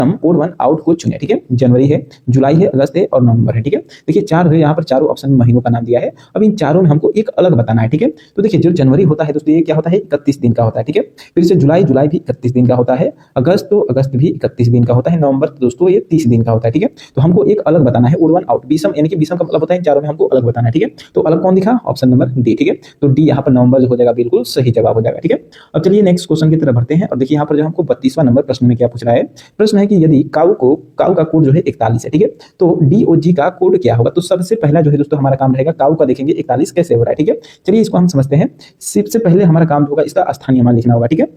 सम odd one out को चुने, ठीक है। जनवरी है, जुलाई है, अगस्त है और नवंबर है, ठीक है। देखिए 4 है, यहाँ पर चारों ऑप्शन में महीनों का नाम दिया है। अब इन चारों में हमको एक अलग बताना है, ठीक है। तो देखिए जो जनवरी होता है दोस्तों ये क्या होता है, 31 दिन का होता है, ठीक है। फिर से जुलाई भी 31 दिन का होता है, अगस्त भी 31 दिन का होता है, नवंबर दोस्तों ये 30 दिन का होता है, ठीक है। तो हमको एक अलग बताना है, ओड वन आउट, बीसम यानी कि बीसम का मतलब होता है चारों में हमको अलग बताना है, ठीक है। तो अलग कौन दिखा, ऑप्शन नंबर डी, ठीक है। तो डी यहाँ पर नवंबर जो हो जाएगा बिल्कुल सही जवाब हो जाएगा, ठीक है। अब चलिए नेक्स्ट क्वेश्चन की तरफ बढ़ते हैं और देखिए यहाँ पर जो हमको 32वां नंबर प्रश्न में क्या पूछ रहा है। प्रश्न है कि यदि काऊ का कोड जो है 41 है, ठीक है, तो डीओजी का कोड क्या होगा। तो सबसे पहला जो है दोस्तों हमारा काम रहेगा काऊ का देखेंगे 41 कैसे हो रहा है, ठीक है। चलिए इसको हम समझते हैं। सबसे पहले हमारा काम होगा इसका स्थानीय मान लिखना होगा, ठीक है।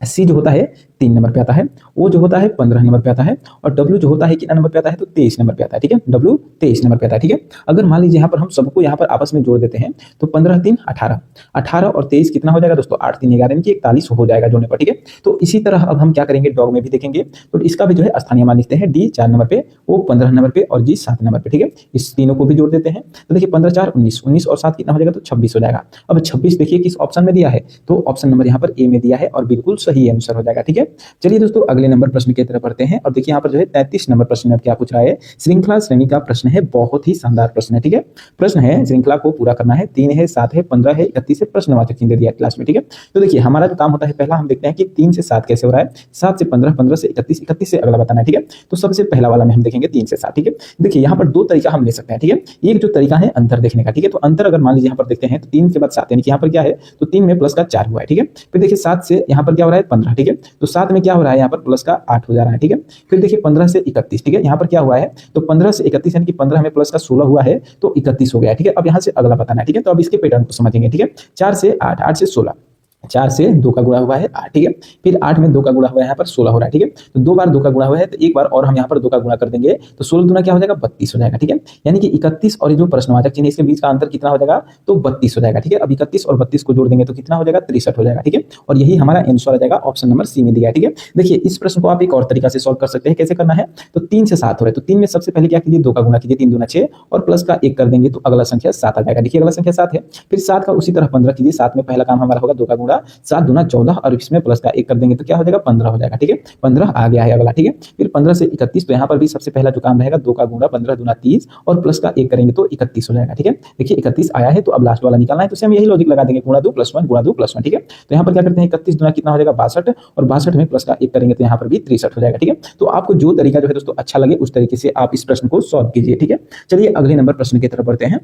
सी जो होता है 3 नंबर पे आता है, ओ जो होता है 15 नंबर पे आता है और डब्ल्यू जो होता है कितना नंबर पे आता है, तो 23 नंबर पे आता है, ठीक है। डब्ल्यू 23 नंबर पे आता है, ठीक है। अगर मान लीजिए यहाँ पर हम सबको यहाँ पर आपस में जोड़ देते हैं तो 15 3 18, 18 और 23 कितना हो जाएगा दोस्तों, 8 3 11 यानी कि 41 हो जाएगा जोड़ने पर, ठीक है। तो इसी तरह अब हम क्या करेंगे, डॉग में भी देखेंगे तो इसका भी जो है स्थानीय मान लिखते हैं। डी 4 नंबर पे, ओ 15 नंबर पे और जी 7 नंबर पे, ठीक है। इस तीनों को भी जोड़ देते हैं तो देखिए 15 4 19, 19 और 7 कितना हो जाएगा, तो 26 हो जाएगा। अब 26 देखिए किस ऑप्शन में दिया है, तो ऑप्शन नंबर यहाँ पर ए में दिया है और बिल्कुल सही आंसर हो जाएगा, ठीक है। चलिए दोस्तों अगले नंबर प्रश्न की तरफ बढ़ते हैं और देखिए यहाँ पर जो है 33 नंबर प्रश्न में अब क्या पूछ रहा है। श्रृंखला श्रेणी का प्रश्न है, बहुत ही शानदार प्रश्न है, ठीक है। प्रश्न है श्रृंखला को पूरा करना है, 3 है, 7 है, 15 है, 31 है, प्रश्नवाचक चिन्ह दिया क्लास में, ठीक है। तो देखिए हमारा जो काम होता है पहला हम देखते हैं कि 3 से 7 कैसे हो रहा है, 7 से 15, 15 से 31, 31 से अगला बताना है, ठीक है। तो सबसे पहला वाला में हम देखेंगे 3 से 7, ठीक है। देखिए यहाँ पर दो तरीका हम ले सकते हैं, ठीक है। एक जो तरीका है अंतर देखने का, ठीक है। तो अंतर अगर मान लीजिए यहाँ पर देखते हैं तो 3 के बाद 7 यानी कि यहाँ पर क्या है, तो 3 में प्लस का 4 हुआ है, ठीक है। फिर देखिए 7 से यहाँ पर क्या हो रहा है 15, ठीक है। तो 7 में क्या हो रहा है, यहाँ पर प्लस का 8 हो जा रहा है, ठीक है। फिर देखिए 15 से 31, ठीक है। यहाँ पर क्या हुआ है, तो 15 से 31 यानी कि 15 में प्लस का 16 हुआ है तो 31 हो गया, ठीक है। अब यहाँ से अगला बताना है, ठीक है। तो अब इसके पैटर्न को समझेंगे, ठीक है। 4 से 8, 8 से 16, 4 से 2 का गुणा हुआ है 8, ठीक है। फिर 8 में 2 का गुणा हुआ है यहाँ पर 16 हो रहा है, ठीक है। तो 2 बार 2 का गुणा हुआ है तो एक बार और हम यहाँ पर 2 का गुणा कर देंगे तो 16 दूना क्या हो जाएगा, 32 हो जाएगा, ठीक है। यानी कि 31 और ये जो प्रश्नवाचक चिन्ह इसके बीच का अंतर कितना हो जाएगा, तो 32 हो जाएगा, ठीक है। अब 31 और 32 को जोड़ देंगे तो कितना हो जाएगा, 63 हो जाएगा, ठीक है। और यही हमारा आंसर आ जाएगा, ऑप्शन नंबर सी में दिया है, ठीक है। देखिए इस प्रश्न को आप एक और तरीका से सॉल्व कर सकते हैं। कैसे करना है, तो 3 से 7 हो रहा है तो 3 में सबसे पहले क्या कीजिए, 2 का गुणा कीजिए, 3 दूना 6 और प्लस का 1 कर देंगे तो अगला संख्या 7 आ जाएगा। देखिए अगला संख्या 7 है। फिर 7 का उसी तरह 15 कीजिए, 7 में पहला काम हमारा होगा 2 का गुणा, 7 दूना 14 और इसमें प्लस का 1 कर देंगे तो क्या हो जाएगा, 15 हो जाएगा, ठीक है। 15 आ गया है अगला, ठीक है। फिर 15 से 31 तो यहाँ पर भी सबसे पहला जो काम रहेगा 2 का गुणा, 15 दूना 30 और प्लस का 1 करेंगे तो 31 हो जाएगा, ठीक है। देखिए 31 आया है तो अब लास्ट वाला निकालना है तो हम यही लॉजिक लगा देंगे, गुणा 2 + 1 गुणा 2 + 1, ठीक है। तो यहाँ पर क्या करते हैं 31 दूना कितना हो जाएगा 62 और 62 में प्लस का 1 करेंगे तो यहाँ पर भी 63 हो जाएगा, ठीक है। तो आपको जो तरीका जो है दोस्तों अच्छा लगे उस तरीके से आप इस प्रश्न को सॉल्व कीजिए, ठीक है। चलिए अगले नंबर प्रश्न की तरफ बढ़ते हैं।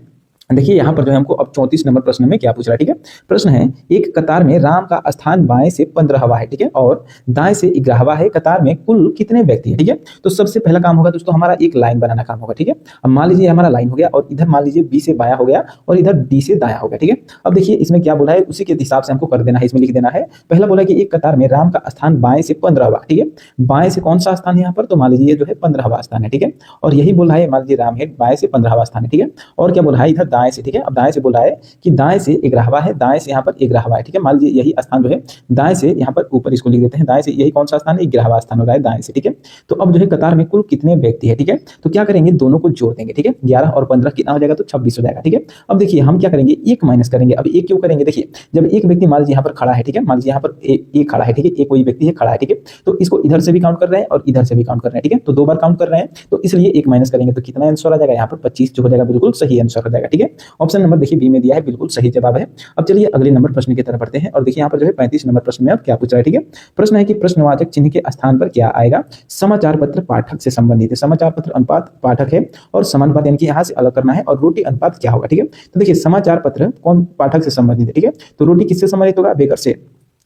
देखिए यहाँ पर जो है हमको अब 34 नंबर प्रश्न में क्या पूछ रहा है, ठीक है। प्रश्न है एक कतार में राम का स्थान बाएं से 15वां है, ठीक है, और दाएं से 11वां है। कतार में कुल कितने व्यक्ति है, ठीक है। तो सबसे पहला काम होगा दोस्तों हमारा एक लाइन बनाना काम होगा, ठीक है। अब मान लीजिए हमारा लाइन हो गया और इधर मान लीजिए बी से बाया हो गया और इधर डी से दाया हो गया, ठीक है। अब देखिए इसमें क्या बोला है उसी के हिसाब से हमको कर देना है, इसमें लिख देना है। पहला बोला कि एक कतार में राम का स्थान बाएं से 15वां, ठीक है। बाएं से कौन सा स्थान है यहाँ पर, तो मान लीजिए जो है 15वां स्थान है, ठीक है। और यही बोला है मान लीजिए राम है बाएं से 15वां स्थान है, ठीक है। और क्या बोला है इधर दाएं से, ठीक है। अब दाएं से बोल रहा है कि दाएं से 11वां है, दाएं से यहाँ पर 11वां है, ठीक है। मान लीजिए यही स्थान जो है दाएं से यहाँ पर ऊपर इसको लिख देते हैं, दाएं से यही कौन सा स्थान है, 11वां स्थान हो रहा है दाएं से, ठीक है। तो अब जो है कतार में कुल कितने व्यक्ति है, ठीक है। तो क्या करेंगे दोनों को जोड़ देंगे, ठीक है। 11 और 15 कितना हो जाएगा, तो 26 हो जाएगा, ठीक है। अब देखिए हम क्या करेंगे, एक माइनस करेंगे। अब एक क्यों करेंगे, देखिए जब एक व्यक्ति मान लीजिए यहाँ पर खड़ा है, ठीक है, मान लीजिए यहाँ पर एक खड़ा है, ठीक है, एक कोई व्यक्ति है खड़ा है, ठीक है। तो इसको इधर से भी काउंट कर रहे हैं और इधर से भी काउंट कर रहे हैं, ठीक है। तो 2 बार काउंट कर रहे हैं तो इसलिए एक माइनस करेंगे तो कितना आंसर आ जाएगा, यहाँ पर 25 जो हो जाएगा, बिल्कुल सही आंसर हो जाएगा, ठीक है। ऑप्शन नंबर देखिए बी में दिया है, बिल्कुल सही जवाब है। अब चलिए अगले नंबर प्रश्न की तरफ बढ़ते हैं और देखिए यहाँ पर जो है 35 नंबर प्रश्न में अब क्या पूछ रहा है, ठीक है। प्रश्न है कि प्रश्नवाचक चिन्ह के स्थान पर क्या आएगा, समाचार पत्र पाठक से संबंधित है। समाचार पत्र अनुपात पाठक है और समानुपात यानी कि यहाँ से अलग करना है और रोटी अनुपात क्या होगा, ठीक है। तो देखिए समाचार पत्र कौन पाठक से संबंधित है, ठीक है। तो रोटी किससे संबंधित होगा, बेकर से,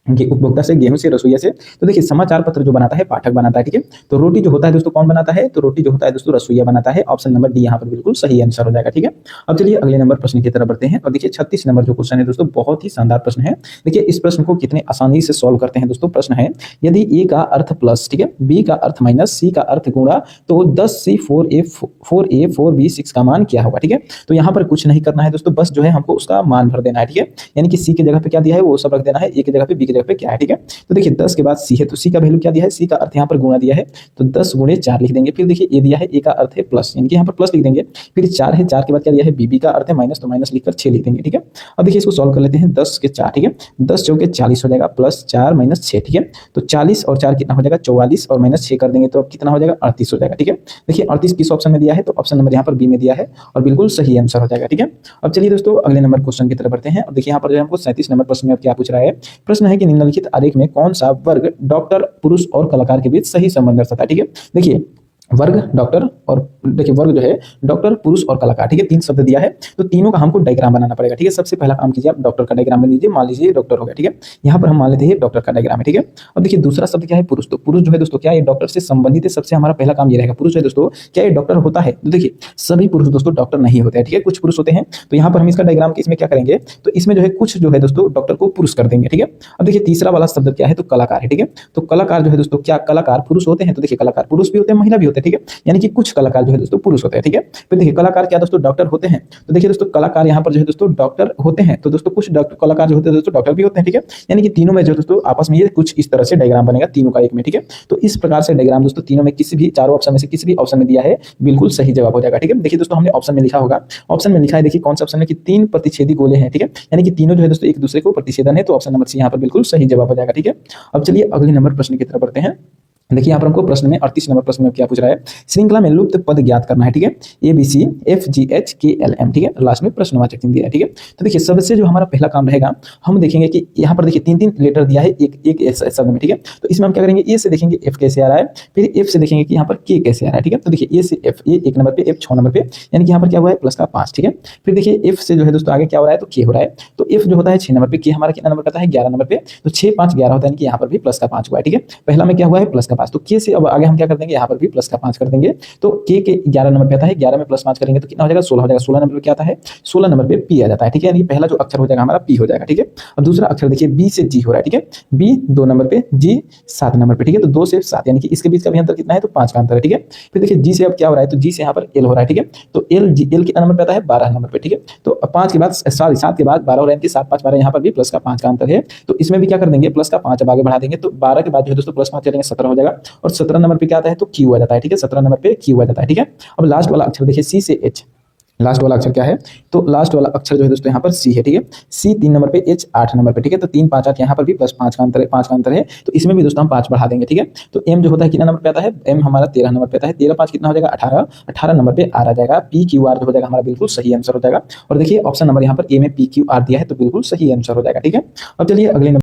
उपभोक्ता से, गेहूं से, रसोईया से। तो देखिए समाचार पत्र जो बनाता है पाठक बनाता है, ठीक है। तो रोटी जो होता है दोस्तों कौन बनाता है, तो रोटी जो होता है दोस्तों रसोईया बनाता है। ऑप्शन नंबर डी यहाँ पर बिल्कुल सही आंसर हो जाएगा, ठीक है। अब चलिए अगले नंबर प्रश्न की तरफ बढ़ते हैं और देखिए 36 नंबर जो क्वेश्चन है दोस्तों बहुत ही शानदार प्रश्न है। देखिए इस प्रश्न को कितने आसानी से सॉल्व करते हैं दोस्तों। प्रश्न है यदि ए का अर्थ प्लस, ठीक है, बी का अर्थ माइनस, सी का अर्थ गुणा तो 10C 4A 4B 6 का मान क्या होगा, ठीक है। तो यहाँ पर कुछ नहीं करना है दोस्तों, बस जो है हमको उसका मान भर देना है, ठीक है। यानी कि सी की जगह पे क्या दिया है वो सब रख देना है, ए की जगह पे बी की की जगह पे क्या है, ठीक है। तो देखिए 10 के बाद सी है, तो सी का वैल्यू क्या दिया है, सी का अर्थ यहाँ पर गुणा दिया है, तो 10 गुणे 4 लिख देंगे। फिर देखिए ए दिया है, ए का अर्थ है प्लस, यानी कि यहाँ पर प्लस लिख देंगे। फिर 4 है, 4 के बाद क्या दिया है, बीबी का अर्थ है माइनस, तो माइनस लिखकर 6 लिख देंगे, ठीक है। अब देखिए इसको सॉल्व कर लेते हैं, 10 के 4, ठीक है, 10 चौके 40 हो जाएगा, प्लस 4 माइनस 6, ठीक है। तो 40 और 4 कितना हो जाएगा, 44, और माइनस 6 कर देंगे तो अब कितना हो जाएगा, 38 हो जाएगा, ठीक है। देखिए 38 किस ऑप्शन में दिया है, तो ऑप्शन नंबर यहाँ पर बी में दिया है, और बिल्कुल सही आंसर हो जाएगा, ठीक है। अब चलिए दोस्तों अगले नंबर क्वेश्चन की तरफ बढ़ते हैं। और देखिए यहाँ पर जो हमको 37 नंबर प्रश्न में अब क्या पूछ रहा है, प्रश्न है कि निम्नलिखित आरेख में कौन सा वर्ग डॉक्टर, पुरुष और कलाकार के बीच सही संबंध दर्शाता है, ठीक है। देखिए वर्ग, डॉक्टर, और देखिए वर्ग जो है डॉक्टर, पुरुष और कलाकार, ठीक है, 3 शब्द दिया है, तो तीनों का हमको डायग्राम बनाना पड़ेगा, ठीक है। सबसे पहला काम कीजिए, आप डॉक्टर का डायग्राम बना लीजिए, मान लीजिए डॉक्टर हो गया, ठीक है। यहाँ पर हम मान लेते हैं डॉक्टर का डायग्राम है, ठीक है। अब देखिए दूसरा शब्द क्या है, पुरुष, तो पुरुष जो है दोस्तों क्या है, डॉक्टर से संबंधित है, सबसे हमारा पहला काम ये रहेगा, पुरुष है दोस्तों, क्या ये डॉक्टर होता है, तो देखिए सभी पुरुष दोस्तों डॉक्टर नहीं होते हैं, ठीक है, कुछ पुरुष होते हैं। तो यहाँ पर हम इसका डायग्राम इसमें क्या करेंगे, तो इसमें जो है कुछ जो है दोस्तों डॉक्टर को पुरुष कर देंगे, ठीक है। अब देखिए तीसरा वाला शब्द क्या है, तो कलाकार है, ठीक है। तो कलाकार जो है दोस्तों, क्या कलाकार पुरुष होते हैं, तो देखिए कलाकार पुरुष भी होते हैं, महिला भी होते हैं, ठीक है, यानी कि कुछ कलाकार जो है दोस्तों पुरुष होते हैं, ठीक है। फिर देखिए कलाकार क्या दोस्तों डॉक्टर होते हैं, तो देखिए दोस्तों कलाकार यहाँ पर जो है दोस्तों डॉक्टर होते हैं, तो दोस्तों कुछ डॉक्टर कलाकार जो होते हैं दोस्तों डॉक्टर भी होते हैं, ठीक है। यानी कि तीनों में जो दोस्तों आपस में ये कुछ इस तरह से डायग्राम बनेगा तीनों का एक में, ठीक है। तो इस प्रकार से डायग्राम दोस्तों तीनों में किसी भी चारों ऑप्शन में से किसी भी ऑप्शन में दिया है, बिल्कुल सही जवाब हो जाएगा, ठीक है। देखिए दोस्तों हमने ऑप्शन में लिखा होगा, ऑप्शन में लिखा है, देखिए कौन सा ऑप्शन में कि 3 प्रतिच्छेदी गोले हैं, ठीक है, यानी कि तीनों जो है दोस्तों एक दूसरे को प्रतिच्छेदन है, तो ऑप्शन नंबर सी यहाँ पर बिल्कुल सही जवाब हो जाएगा, ठीक है। अब चलिए अगले नंबर प्रश्न की तरफ बढ़ते हैं। देखिए यहाँ पर हमको प्रश्न में 38 नंबर प्रश्न में क्या पूछ रहा है, श्रृंखला में लुप्त पद ज्ञात करना है, ठीक है, ABC FGH KLM, ठीक है, लास्ट में प्रश्नवाचक चिन्ह दिया है, ठीक है। तो देखिए सबसे जो हमारा पहला काम रहेगा, हम देखेंगे कि यहाँ पर देखिए 3-3 लेटर दिया है एक शब्द में, ठीक है। तो इसमें हम क्या करेंगे, ए से देखेंगे F कैसे आ रहा है, फिर F से देखेंगे कि यहाँ पर K कैसे आ रहा है, ठीक है। तो देखिए ए से F, ए 1 नंबर पे, F 6 नंबर पे, यानी कि यहाँ पर क्या हुआ है प्लस का 5, ठीक है। फिर देखिए F से जो है दोस्तों आगे क्या हो रहा है, तो K हो रहा है, तो F जो होता है 6 नंबर पे, K हमारा कितना नंबर का है 11 नंबर पे, तो 6 5 11 होता है, यानी कि यहाँ पर भी प्लस का 5 हुआ है, ठीक है। पहला में क्या हुआ है प्लस का 5, तो K से अब आगे हम क्या कर देंगे, यहाँ पर भी प्लस का 5 कर देंगे, तो K के 11 नंबर पे आता है, 11 में प्लस 5 करेंगे तो कितना हो जाएगा 16 हो जाएगा, 16 नंबर पे क्या आता है, 16 नंबर पे P आ जाता है, ठीक है, यानी पहला जो अक्षर हो जाएगा हमारा P हो जाएगा, ठीक है। अब दूसरा अक्षर देखिए B से G हो रहा है, ठीक है, B 2 नंबर पे, G 7 नंबर पे, ठीक है, तो 2 से 7 यानी कि इसके बीच का भी अंतर कितना है, तो 5 का अंतर है, ठीक है। फिर देखिए G से अब क्या हो रहा है, तो G से यहाँ पर L हो रहा है, ठीक है, तो L कितना नंबर पे आता है 12 नंबर पे, ठीक है। तो 5 के बाद 7 के बाद 12 हो रहा है, यानी कि 7 5 12, यहाँ पर भी प्लस का 5 का अंतर है, तो इसमें भी क्या कर देंगे प्लस का 5 अब आगे बढ़ा देंगे, तो 12 के बाद जो है दोस्तों प्लस 5 करेंगे 17 हो जाएगा, और 17 नंबर पे क्या आता है, तो Q आ जाता है, ठीक है, 17 नंबर पे Q आ जाता है, ठीक है। अब लास्ट वाला अक्षर देखिए C से H, लास्ट वाला अक्षर क्या है, तो लास्ट वाला अक्षर जो है दोस्तों यहाँ पर C है, ठीक है, C 3 नंबर पे, H 8 नंबर पे, ठीक है, तो 3 5 8 यहाँ पर भी प्लस 5 का अंतर है, 5 का अंतर है, तो इसमें भी दोस्तों हम 5 बढ़ा देंगे, ठीक है। तो M जो होता है कितना नंबर पे आता है, M हमारा 13 नंबर पे आता है, 13 5 कितना हो जाएगा 18 नंबर पे R आ जाएगा, PQR जो हो जाएगा हमारा बिल्कुल सही आंसर हो जाएगा। और देखिए ऑप्शन नंबर यहाँ पर A में PQR दिया है, तो बिल्कुल सही आंसर हो जाएगा, ठीक है। अब चलिए अगले